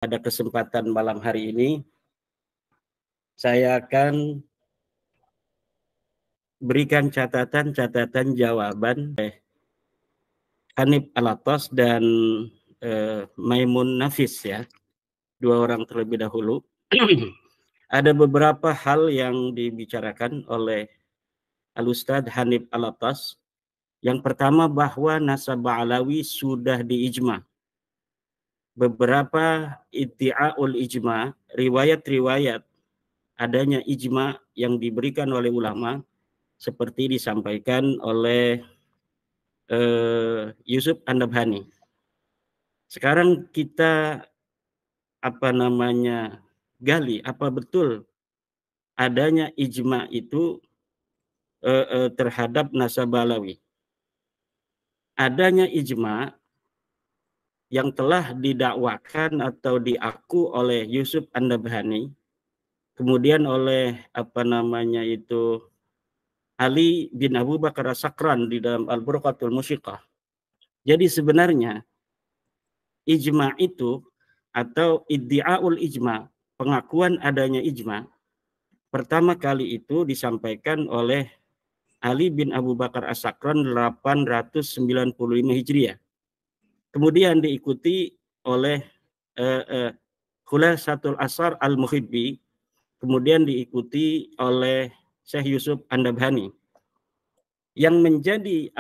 Pada kesempatan malam hari ini, saya akan berikan catatan jawaban Hanif Alatas dan Maimun Nafis, ya, dua orang terlebih dahulu. Ada beberapa hal yang dibicarakan oleh Al-Ustadz Hanif Alatas. Yang pertama, bahwa nasab Ba'alawi sudah diijma. Beberapa iddi'aul ijma, riwayat-riwayat adanya ijma yang diberikan oleh ulama, seperti disampaikan oleh Yusuf An-Nabhani. Sekarang kita gali apa betul adanya ijma itu terhadap nasab Ba'alawi. Adanya ijma yang telah didakwakan atau diaku oleh Yusuf An-Nabhani, kemudian oleh Ali bin Abu Bakar As-Sakran di dalam Al-Burqatul Musyiqah. Jadi sebenarnya ijma itu atau iddi'aul ijma, pengakuan adanya ijma, pertama kali itu disampaikan oleh Ali bin Abu Bakar As-Sakran 895 Hijriah. Kemudian diikuti oleh Khulasatul Asar Al-Muhibbi, kemudian diikuti oleh Syekh Yusuf An-Nabhani. Yang menjadi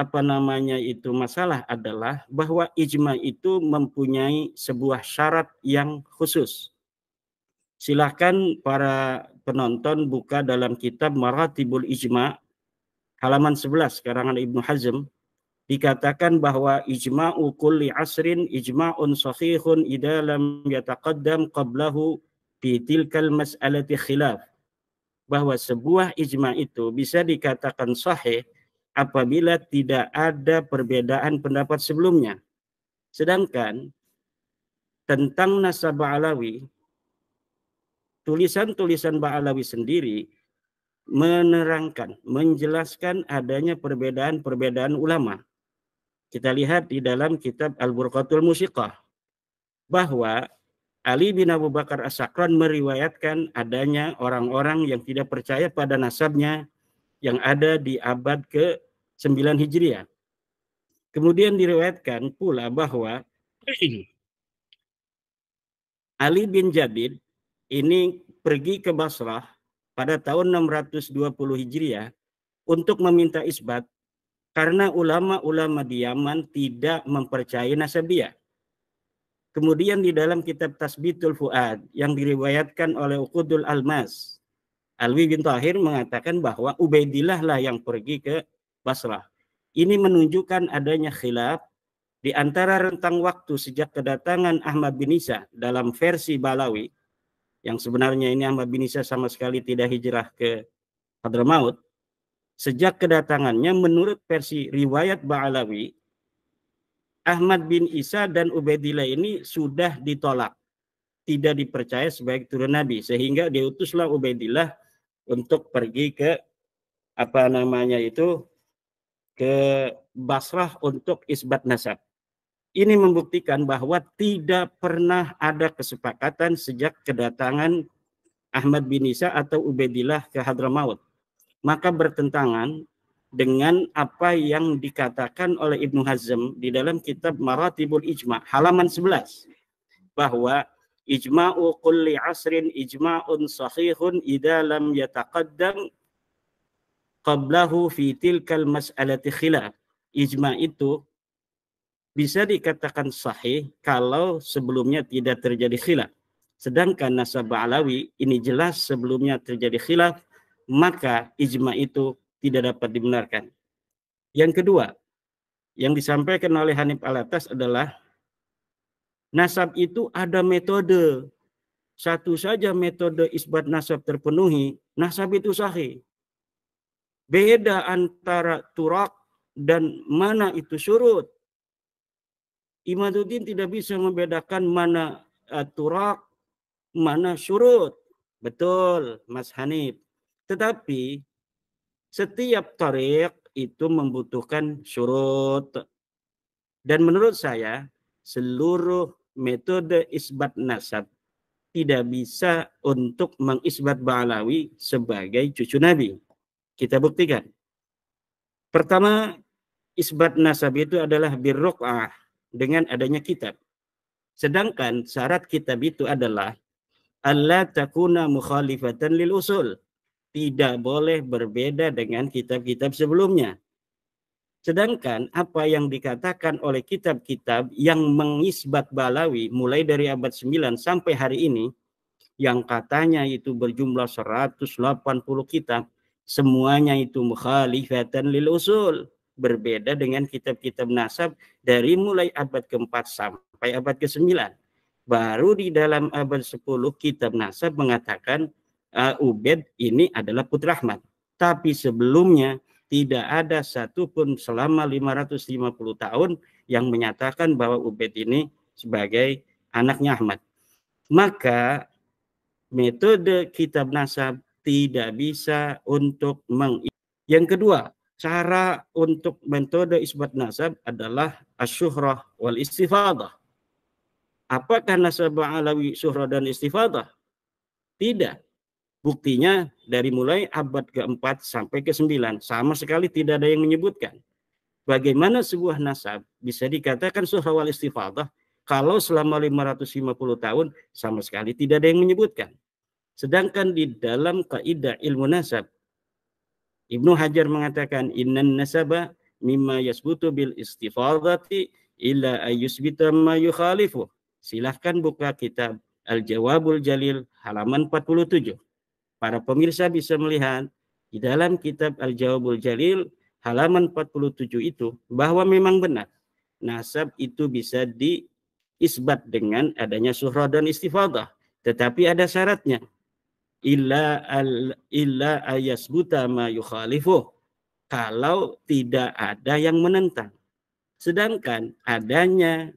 masalah adalah bahwa ijma itu mempunyai sebuah syarat yang khusus. Silahkan para penonton buka dalam kitab Maratibul Ijma halaman 11 karangan Ibnu Hazm. Dikatakan bahwa ijma'u kulli asrin ijma'un sahihun idza lam yataqaddam qablahu fi tilkal mas'alati khilaf. Bahwa sebuah ijma' itu bisa dikatakan sahih apabila tidak ada perbedaan pendapat sebelumnya. Sedangkan tentang nasab Ba'alawi, tulisan-tulisan Ba'alawi sendiri menerangkan, menjelaskan adanya perbedaan-perbedaan ulama. Kita lihat di dalam kitab Al-Burqatul Musyiqah bahwa Ali bin Abu Bakar As-Sakran meriwayatkan adanya orang-orang yang tidak percaya pada nasabnya yang ada di abad ke-9 Hijriah. Kemudian diriwayatkan pula bahwa Ali bin Jadid ini pergi ke Basrah pada tahun 620 Hijriah untuk meminta isbat karena ulama-ulama di Yaman tidak mempercayai nasabiyah. Kemudian di dalam kitab Tasbitul Fuad yang diriwayatkan oleh Uqudul Almas, Alwi bin Tahir mengatakan bahwa Ubaidillah lah yang pergi ke Basrah. Ini menunjukkan adanya khilaf di antara rentang waktu sejak kedatangan Ahmad bin Isa dalam versi Ba'alawi, yang sebenarnya ini Ahmad bin Isa sama sekali tidak hijrah ke Hadramaut. Sejak kedatangannya menurut versi riwayat Ba'alawi, Ahmad bin Isa dan Ubaidillah ini sudah ditolak, tidak dipercaya sebagai turun Nabi, sehingga diutuslah Ubaidillah untuk pergi ke ke Basrah untuk isbat nasab. Ini membuktikan bahwa tidak pernah ada kesepakatan sejak kedatangan Ahmad bin Isa atau Ubaidillah ke Hadramaut. Maka bertentangan dengan apa yang dikatakan oleh Ibnu Hazm di dalam kitab Maratibul Ijma halaman 11 bahwa ijma'u kulli asrin ijma'un sahihun idza lam yataqaddam qablahu fi tilkal mas'alati khilaf. Ijma itu bisa dikatakan sahih kalau sebelumnya tidak terjadi khilaf. Sedangkan nasab Ba'alawi ini jelas sebelumnya terjadi khilaf, maka ijma itu tidak dapat dibenarkan. Yang kedua, yang disampaikan oleh Hanif Alatas adalah nasab itu ada metode. Satu saja metode isbat nasab terpenuhi, nasab itu sahih. Beda antara turak dan mana itu syurut. Imaduddin tidak bisa membedakan mana turak, mana syurut. Betul, Mas Hanif. Tetapi setiap tarik itu membutuhkan syurut. Dan menurut saya, seluruh metode isbat nasab tidak bisa untuk mengisbat Ba'alawi sebagai cucu Nabi. Kita buktikan. Pertama, isbat nasab itu adalah birruq'ah dengan adanya kitab. Sedangkan syarat kitab itu adalah alla takuna mukhalifatan lil usul. Tidak boleh berbeda dengan kitab-kitab sebelumnya. Sedangkan apa yang dikatakan oleh kitab-kitab yang mengisbat Ba'alawi mulai dari abad 9 sampai hari ini, yang katanya itu berjumlah 180 kitab, semuanya itu mukhalifatan lil usul, berbeda dengan kitab-kitab nasab dari mulai abad ke-4 sampai abad ke-9. Baru di dalam abad 10 kitab nasab mengatakan Ubaid ini adalah putra Ahmad. Tapi sebelumnya tidak ada satupun selama 550 tahun yang menyatakan bahwa Ubaid ini sebagai anaknya Ahmad. Maka metode kitab nasab tidak bisa untuk Yang kedua, cara untuk metode isbat nasab adalah asyuhrah wal istifadah. Apakah nasab Ba'alawi syuhrah dan istifadah? Tidak. Buktinya dari mulai abad ke-4 sampai ke-9 sama sekali tidak ada yang menyebutkan. Bagaimana sebuah nasab bisa dikatakan syuhrah wal istifadah kalau selama 550 tahun sama sekali tidak ada yang menyebutkan. Sedangkan di dalam kaidah ilmu nasab, Ibnu Hajar mengatakan innan nasaba mimma yasbutu bil istifadati illa ayyusbita ma yukhalifu. Silahkan buka kitab Al-Jawabul Jalil halaman 47. Para pemirsa bisa melihat di dalam kitab Al-Jawabul Jalil halaman 47 itu bahwa memang benar nasab itu bisa diisbat dengan adanya syuhrah dan istifadah, tetapi ada syaratnya. Illa ayasbuta ma yukhalifu, kalau tidak ada yang menentang. Sedangkan adanya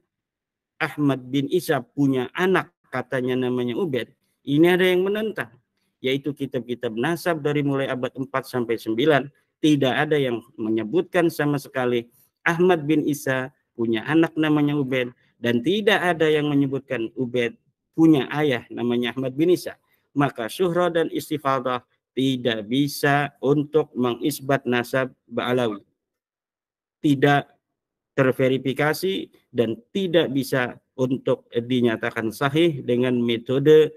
Ahmad bin Isa punya anak katanya namanya Ubaid, ini ada yang menentang, yaitu kitab-kitab nasab dari mulai abad 4 sampai 9 tidak ada yang menyebutkan sama sekali Ahmad bin Isa punya anak namanya Ubaid, dan tidak ada yang menyebutkan Ubaid punya ayah namanya Ahmad bin Isa. Maka syuhrah dan istifadah tidak bisa untuk mengisbat nasab Ba'alawi. Tidak terverifikasi dan tidak bisa untuk dinyatakan sahih dengan metode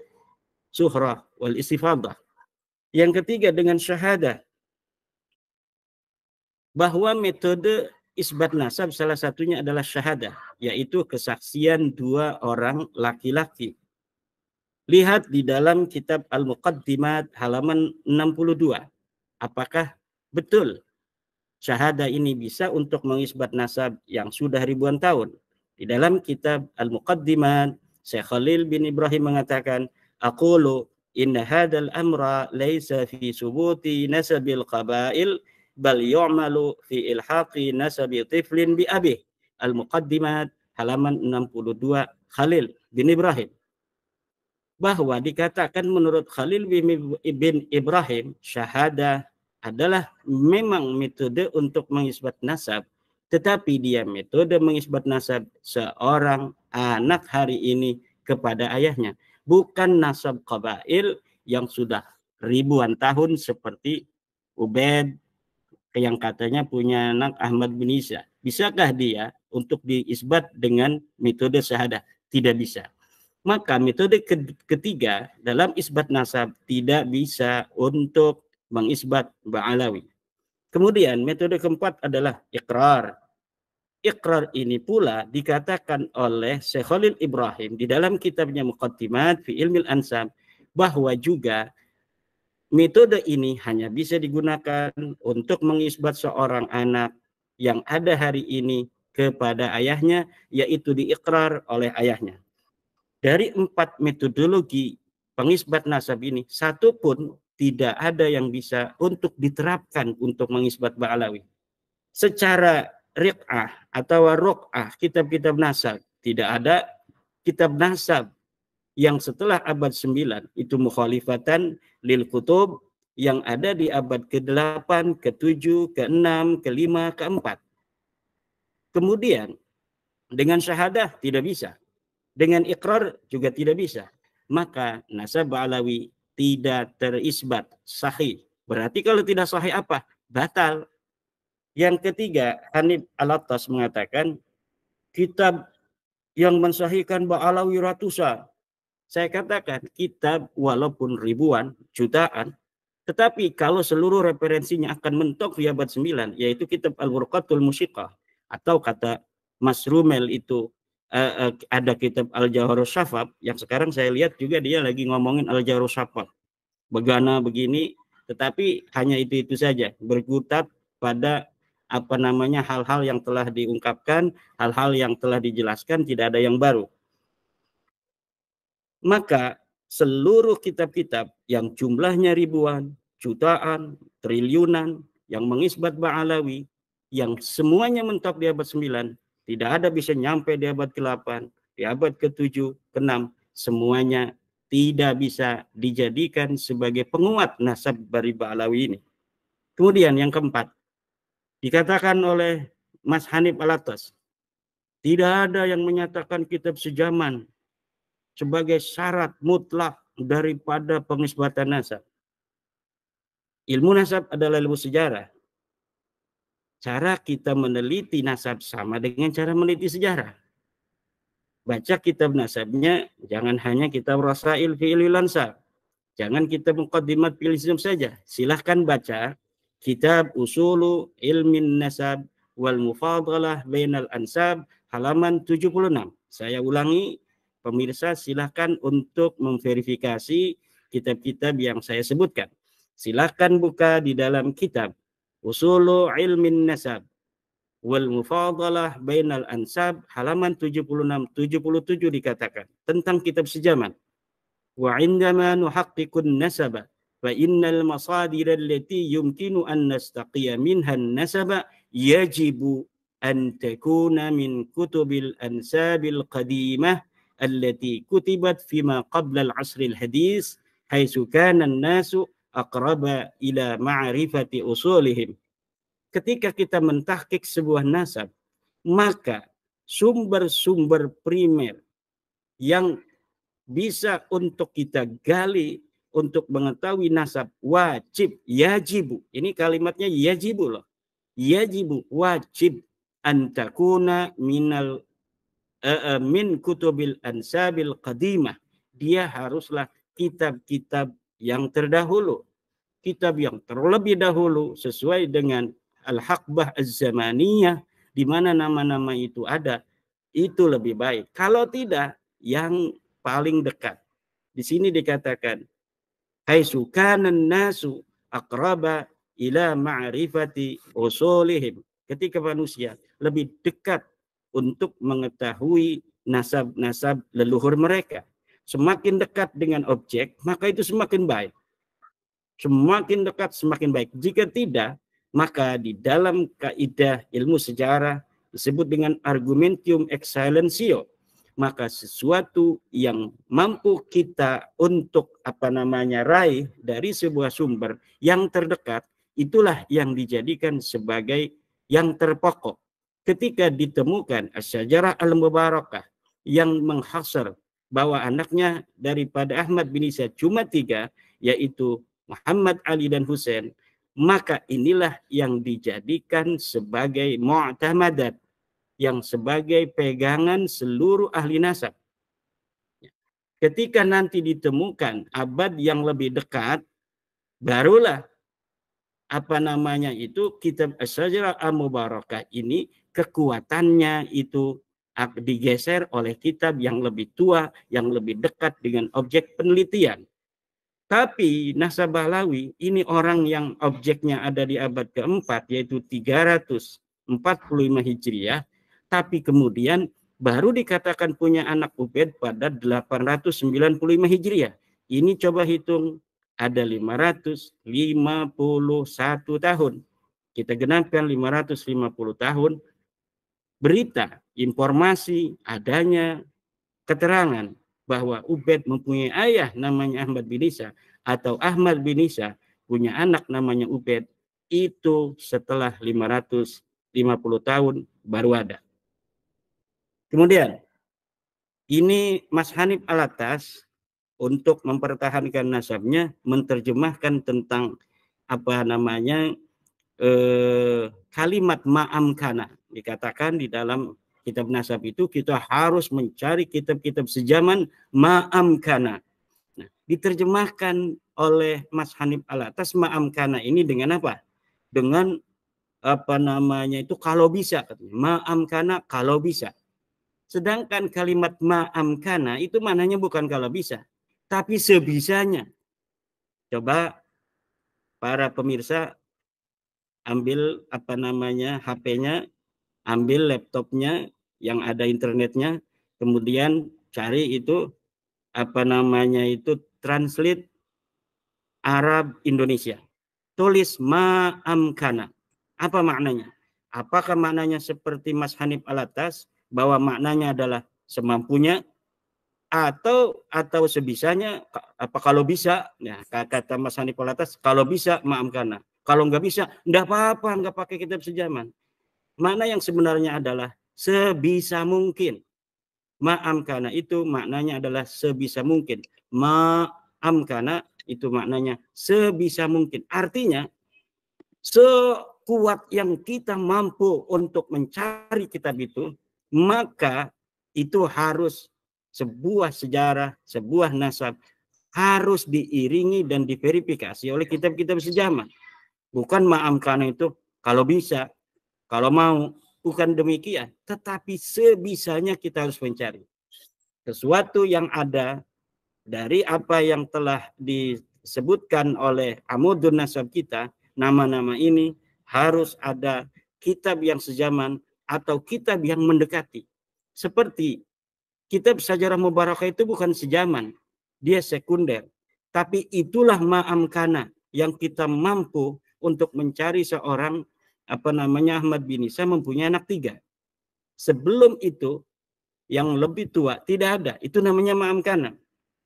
syuhrah wal istifadah. Yang ketiga dengan syahadah. Bahwa metode isbat nasab salah satunya adalah syahadah, yaitu kesaksian dua orang laki-laki. Lihat di dalam kitab Al-Muqaddimat halaman 62. Apakah betul syahadah ini bisa untuk mengisbat nasab yang sudah ribuan tahun? Di dalam kitab Al-Muqaddimat, Syekh Khalil bin Ibrahim mengatakan, aqulu inna hadzal amra laisa fi subuti nasabil qabail bal yu'malu fi ilhaqi nasabi tiflin bi abi. Al-Muqaddimat halaman 62 Khalil bin Ibrahim. Bahwa dikatakan menurut Khalil bin Ibrahim, syahadah adalah memang metode untuk mengisbat nasab, tetapi dia metode mengisbat nasab seorang anak hari ini kepada ayahnya, bukan nasab qabail yang sudah ribuan tahun seperti Ubaid yang katanya punya anak Ahmad bin Isa. Bisakah dia untuk diisbat dengan metode syahadah? Tidak bisa. Maka metode ketiga dalam isbat nasab tidak bisa untuk mengisbat Ba'alawi. Kemudian metode keempat adalah iqrar. Iqrar ini pula dikatakan oleh Syekh Khalil Ibrahim di dalam kitabnya Muqaddimat fi Ilmil Ansab bahwa juga metode ini hanya bisa digunakan untuk mengisbat seorang anak yang ada hari ini kepada ayahnya, yaitu diiqrar oleh ayahnya. Dari 4 metodologi pengisbat nasab ini, satu pun tidak ada yang bisa untuk diterapkan untuk mengisbat Ba'alawi. Secara riq'ah atau ruq'ah, kitab-kitab nasab, tidak ada kitab nasab yang setelah abad 9 itu mukhalifatan lil kutub yang ada di abad ke-8, ke-7, ke-6, ke-5, ke-4. Kemudian dengan syahadah tidak bisa. Dengan ikrar juga tidak bisa. Maka nasab Alawi tidak terisbat sahih. Berarti kalau tidak sahih apa? Batal. Yang ketiga, Hanif Al-Attas mengatakan kitab yang mensahihkan Ba'alawi ratusan. Saya katakan kitab walaupun ribuan, jutaan, tetapi kalau seluruh referensinya akan mentok di abad 9, yaitu kitab Al-Burqatul Musiqah, atau kata Mas Rumel itu ada kitab Al-Jawharus Syafab, yang sekarang saya lihat juga dia lagi ngomongin Al-Jawharus Syafab. Begana begini, tetapi hanya itu saja, berkutat pada hal-hal yang telah diungkapkan, hal-hal yang telah dijelaskan, tidak ada yang baru. Maka seluruh kitab-kitab yang jumlahnya ribuan, jutaan, triliunan, yang mengisbat Ba'alawi, yang semuanya mentok di abad 9, tidak ada bisa nyampe di abad ke-8, di abad ke-7, ke-6, semuanya tidak bisa dijadikan sebagai penguat nasab dari Ba'alawi ini. Kemudian yang keempat, dikatakan oleh Mas Hanif Al-Attas, tidak ada yang menyatakan kitab sejaman sebagai syarat mutlak daripada pengisbatan nasab. Ilmu nasab adalah ilmu sejarah. Cara kita meneliti nasab sama dengan cara meneliti sejarah. Baca kitab nasabnya, jangan hanya kitab Rasail fi Ilmil Ansab. Jangan kitab Muqaddimat fil Islam saja. Silahkan baca kitab Usulu Ilmin Nasab wal Mufadalah Bainal Ansab halaman 76. Saya ulangi, pemirsa silahkan untuk memverifikasi kitab-kitab yang saya sebutkan. Silahkan buka di dalam kitab Usulu Ilmin Nasab wal Mufadalah Bainal Ansab halaman 76-77 dikatakan tentang kitab sejaman. Wa indama nuhaqqiqun nasaba fa innal masadir allati yumkinu an nastaqiya minha an-nasaba yajibu an takuna min kutubil ansabil qadimah allati kutibat fima qabla al-'asr al-hadis haitsu kana an-nasu aqraba ila ma'rifati usulihim. Ketika kita mentahqiq sebuah nasab, maka sumber-sumber primer yang bisa untuk kita gali untuk mengetahui nasab wajib, yajibu. Ini kalimatnya yajibu loh. Yajibu, wajib antakuna minal min kutubil ansabil qadimah. Dia haruslah kitab-kitab yang terdahulu. Kitab yang terlebih dahulu sesuai dengan al-haqbah az-zamaniyah di mana nama-nama itu ada, itu lebih baik. Kalau tidak, yang paling dekat. Di sini dikatakan haitsu kana nasu aqraba ila ma'rifati usulihim. Ketika manusia lebih dekat untuk mengetahui nasab-nasab leluhur mereka. Semakin dekat dengan objek, maka itu semakin baik. Semakin dekat, semakin baik. Jika tidak, maka di dalam kaidah ilmu sejarah disebut dengan argumentium ex silentio. Maka sesuatu yang mampu kita untuk raih dari sebuah sumber yang terdekat, itulah yang dijadikan sebagai yang terpokok. Ketika ditemukan Asy-Syajarah Al-Mubarakah yang menghasar bahwa anaknya daripada Ahmad bin Isa cuma 3, yaitu Muhammad, Ali, dan Husain, maka inilah yang dijadikan sebagai mu'tamadat, yang sebagai pegangan seluruh ahli nasab. Ketika nanti ditemukan abad yang lebih dekat, barulah kitab Asy-Syajarah Al-Mubarakah ini kekuatannya itu digeser oleh kitab yang lebih tua, yang lebih dekat dengan objek penelitian. Tapi nasab Ba'alawi ini orang yang objeknya ada di abad keempat, yaitu 345 Hijriah, tapi kemudian baru dikatakan punya anak Ubaid pada 895 Hijriah. Ini coba hitung, ada 551 tahun. Kita genapkan 550 tahun, berita, informasi, adanya keterangan bahwa Ubaid mempunyai ayah namanya Ahmad bin Isa atau Ahmad bin Isa punya anak namanya Ubaid, itu setelah 550 tahun baru ada. Kemudian Ini Mas Hanif Alatas untuk mempertahankan nasabnya menerjemahkan tentang apa namanya kalimat ma'amkana. Dikatakan di dalam kitab nasab itu kita harus mencari kitab-kitab sejaman ma'amkana. Nah, diterjemahkan oleh Mas Hanif Alatas ma'amkana ini dengan apa? Dengan apa namanya itu kalau bisa, ma'amkana kalau bisa. Sedangkan kalimat ma'amkana itu maknanya bukan kalau bisa, tapi sebisanya. Coba para pemirsa ambil apa namanya HP-nya, ambil laptopnya yang ada internetnya, kemudian cari itu apa namanya itu translate Arab Indonesia. Tulis ma'amkana. Apa maknanya? Apakah maknanya seperti Mas Hanif Alatas bahwa maknanya adalah semampunya atau sebisanya apa kalau bisa ya kata Mas Hanif Alatas kalau bisa ma'amkana. Kalau nggak bisa enggak apa-apa, nggak pakai kitab sejaman. Mana yang sebenarnya adalah sebisa mungkin. Ma'amkana itu maknanya adalah sebisa mungkin. Ma'amkana itu maknanya sebisa mungkin. Artinya sekuat yang kita mampu untuk mencari kitab itu, maka itu harus sebuah sejarah, sebuah nasab harus diiringi dan diverifikasi oleh kitab-kitab sejaman. Bukan ma'amkana itu kalau bisa, kalau mau, bukan demikian. Tetapi sebisanya kita harus mencari sesuatu yang ada dari apa yang telah disebutkan oleh Amudun Nasab kita. Nama-nama ini harus ada kitab yang sejaman atau kitab yang mendekati. Seperti kitab Sajarah Mubarakah itu bukan sejaman, dia sekunder. Tapi itulah ma'amkana yang kita mampu untuk mencari seorang apa namanya Ahmad bin Isa mempunyai anak 3. Sebelum itu yang lebih tua tidak ada. Itu namanya ma'amkana.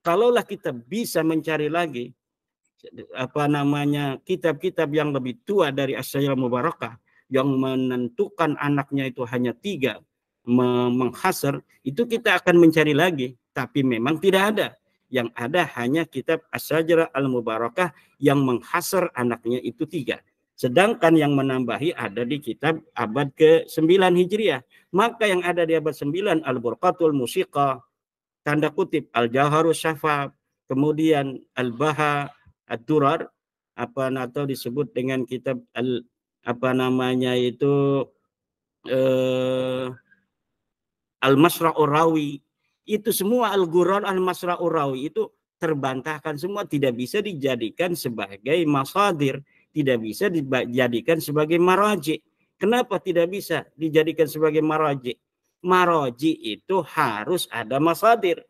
Kalaulah kita bisa mencari lagi apa namanya kitab-kitab yang lebih tua dari As-Sajarah Mubarakah yang menentukan anaknya itu hanya 3 menghasar, itu kita akan mencari lagi, tapi memang tidak ada. Yang ada hanya kitab As-Sajarah Al-Mubarakah yang menghasar anaknya itu 3. Sedangkan yang menambahi ada di kitab abad ke-9 Hijriah. Maka yang ada di abad 9 Al-Burqatul Musiqah, tanda kutip Al-Jauharus Syafaf, kemudian Al-Baha Ad-Durar, apa atau disebut dengan kitab apa namanya itu Al-Masra'ur Rawi, itu semua Al-Ghurrar Al-Masra'ur Rawi itu terbantahkan semua, tidak bisa dijadikan sebagai masadir, tidak bisa dijadikan sebagai maraji. Kenapa tidak bisa dijadikan sebagai maraji? Maraji itu harus ada masadir.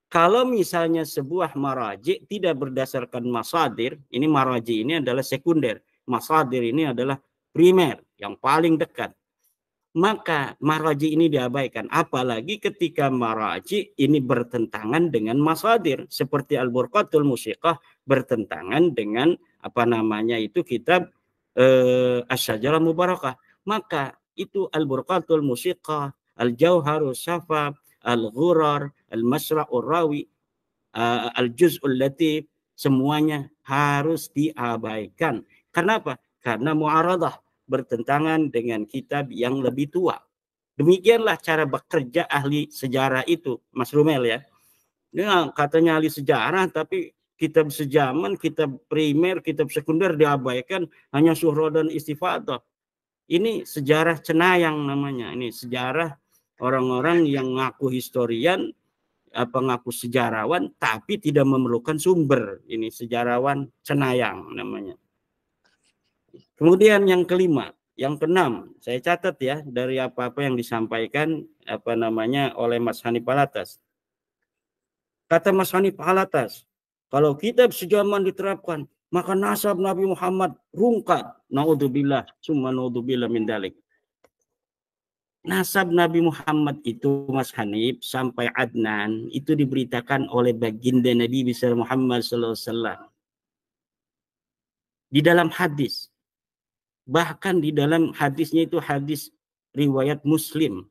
Kalau misalnya sebuah maraji tidak berdasarkan masadir, ini maraji ini adalah sekunder, masadir ini adalah primer, yang paling dekat. Maka maraji ini diabaikan, apalagi ketika maraji ini bertentangan dengan masadir, seperti Al-Burqatul Musiqah bertentangan dengan apa namanya itu kitab Asy-Syajarah Mubarakah. Maka itu Al-Burqatul Musiqah, Al-Jauharus Syafaf, Al-Ghurar, Al-Masra'ur Rawi, Al-Juz'ul Latif, semuanya harus diabaikan. Kenapa? Karena mu'aradah, bertentangan dengan kitab yang lebih tua. Demikianlah cara bekerja ahli sejarah itu, Mas Rumel ya. Nah, katanya ahli sejarah, tapi kitab sejaman, kitab primer, kitab sekunder diabaikan, hanya Syuhra dan Istifadah. Ini sejarah cenayang namanya. Ini sejarah orang-orang yang ngaku historian, apa ngaku sejarawan, tapi tidak memerlukan sumber. Ini sejarawan cenayang namanya. Kemudian yang kelima, yang keenam, saya catat ya dari apa-apa yang disampaikan apa namanya oleh Mas Hanif Alatas. Kata Mas Hanif Alatas, kalau kitab sejaman diterapkan, maka nasab Nabi Muhammad rungkat. Naudzubillah, summa naudzubillah min dalik. Nasab Nabi Muhammad itu Mas Hanif sampai Adnan itu diberitakan oleh baginda Nabi besar Muhammad SAW di dalam hadis. Bahkan di dalam hadisnya itu hadis riwayat Muslim.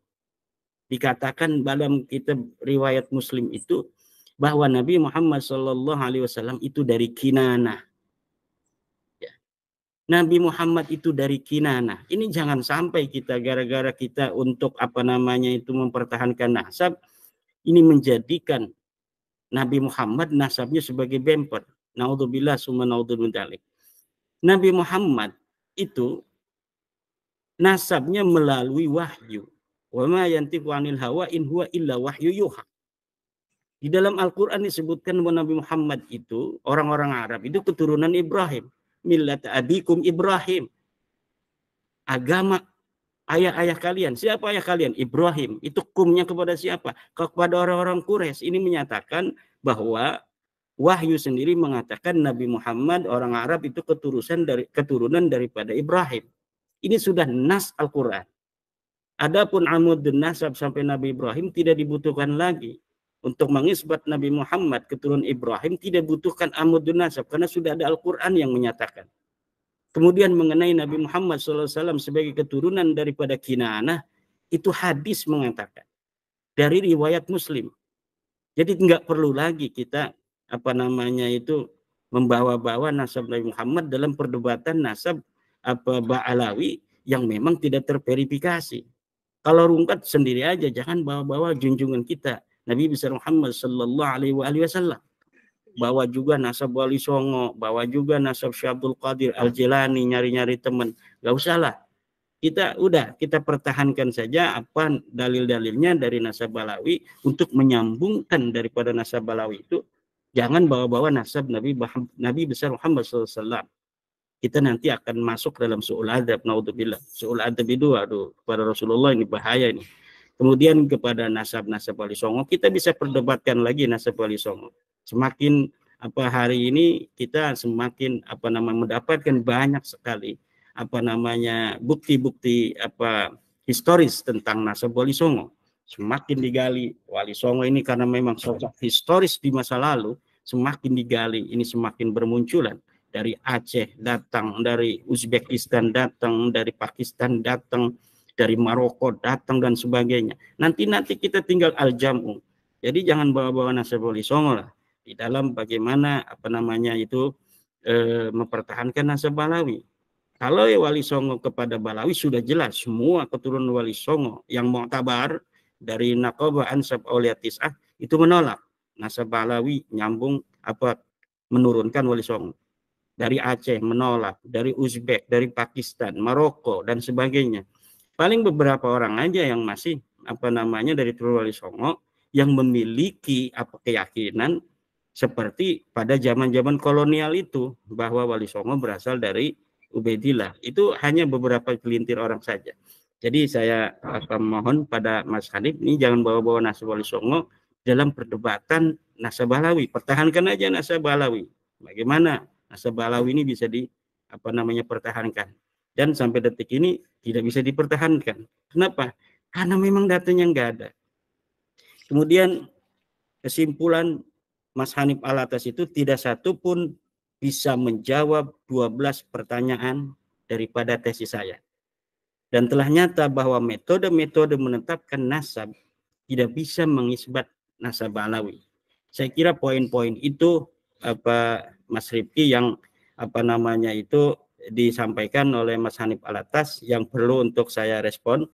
Dikatakan dalam kitab riwayat Muslim itu bahwa Nabi Muhammad SAW itu dari Kinanah. Ya. Nabi Muhammad itu dari Kinanah. Ini jangan sampai kita gara-gara kita untuk mempertahankan nasab, ini menjadikan Nabi Muhammad nasabnya sebagai bemper. Naudzubillah summa naudzubillah. Nabi Muhammad itu nasabnya melalui wahyu. Wa ma yantiqu 'anil hawa in huwa illa wahyu yuha. Di dalam Al-Qur'an disebutkan bahwa Nabi Muhammad itu orang-orang Arab itu keturunan Ibrahim. Millat abikum Ibrahim. Agama ayah-ayah kalian. Siapa ayah kalian? Ibrahim. Itu kumnya kepada siapa? Kepada orang-orang Quraisy. Ini menyatakan bahwa wahyu sendiri mengatakan Nabi Muhammad orang Arab itu keturunan daripada Ibrahim. Ini sudah nas Al-Qur'an. Adapun amudun nasab sampai Nabi Ibrahim tidak dibutuhkan lagi. Untuk mengisbat Nabi Muhammad keturunan Ibrahim tidak butuhkan amudun nasab karena sudah ada Al-Qur'an yang menyatakan. Kemudian mengenai Nabi Muhammad SAW sebagai keturunan daripada Kinanah, itu hadis mengatakan dari riwayat Muslim. Jadi nggak perlu lagi kita membawa-bawa nasab Nabi Muhammad dalam perdebatan nasab Ba'alawi yang memang tidak terverifikasi. Kalau rungkat sendiri aja, jangan bawa-bawa junjungan kita Nabi besar Muhammad sallallahu alaihi wasallam. Bawa juga nasab Wali Songo, bawa juga nasab Syekh Abdul Qadir Al-Jilani, nyari-nyari teman. Gak usah lah. Kita pertahankan saja apa dalil-dalilnya dari nasab Balawi untuk menyambungkan daripada nasab Balawi itu. Jangan bawa-bawa nasab Nabi besar Muhammad SAW. Kita nanti akan masuk dalam su'ul adab, naudzubillah. Su'ul adab itu, kepada Rasulullah ini bahaya ini. Kemudian kepada nasab-nasab Wali Songo, kita bisa perdebatkan lagi nasab Wali Songo. Semakin hari ini kita semakin mendapatkan banyak sekali bukti-bukti historis tentang nasab Wali Songo. Semakin digali Wali Songo ini karena memang sosok historis di masa lalu, semakin digali ini semakin bermunculan. Dari Aceh datang, dari Uzbekistan datang, dari Pakistan datang, dari Maroko datang dan sebagainya. Nanti kita tinggal al-jam'u. Jadi jangan bawa-bawa nasab Wali Songo lah di dalam bagaimana mempertahankan nasab Balawi. Kalau Wali Songo kepada Balawi sudah jelas semua keturunan Wali Songo yang mu'tabar dari Naqabah Ansab Auliya Tis'ah itu menolak nasab Balawi nyambung menurunkan Wali Songo. Dari Aceh menolak, dari Uzbek, dari Pakistan, Maroko dan sebagainya. Paling beberapa orang aja yang masih dari Wali Songo yang memiliki keyakinan seperti pada zaman-zaman kolonial itu bahwa Wali Songo berasal dari Ubaidillah. Itu hanya beberapa pelintir orang saja. Jadi saya mohon pada Mas Hanif ini jangan bawa-bawa nasab Wali Songo dalam perdebatan nasab Balawi. Pertahankan aja nasab Balawi. Bagaimana nasab Balawi ini bisa pertahankan? Dan sampai detik ini tidak bisa dipertahankan. Kenapa? Karena memang datanya nggak ada. Kemudian kesimpulan Mas Hanif Alatas itu tidak satu pun bisa menjawab 12 pertanyaan daripada tesis saya. Dan telah nyata bahwa metode-metode menetapkan nasab tidak bisa mengisbat nasab Balawi. Saya kira poin-poin itu Mas Rifki yang disampaikan oleh Mas Hanif Alatas yang perlu untuk saya respon.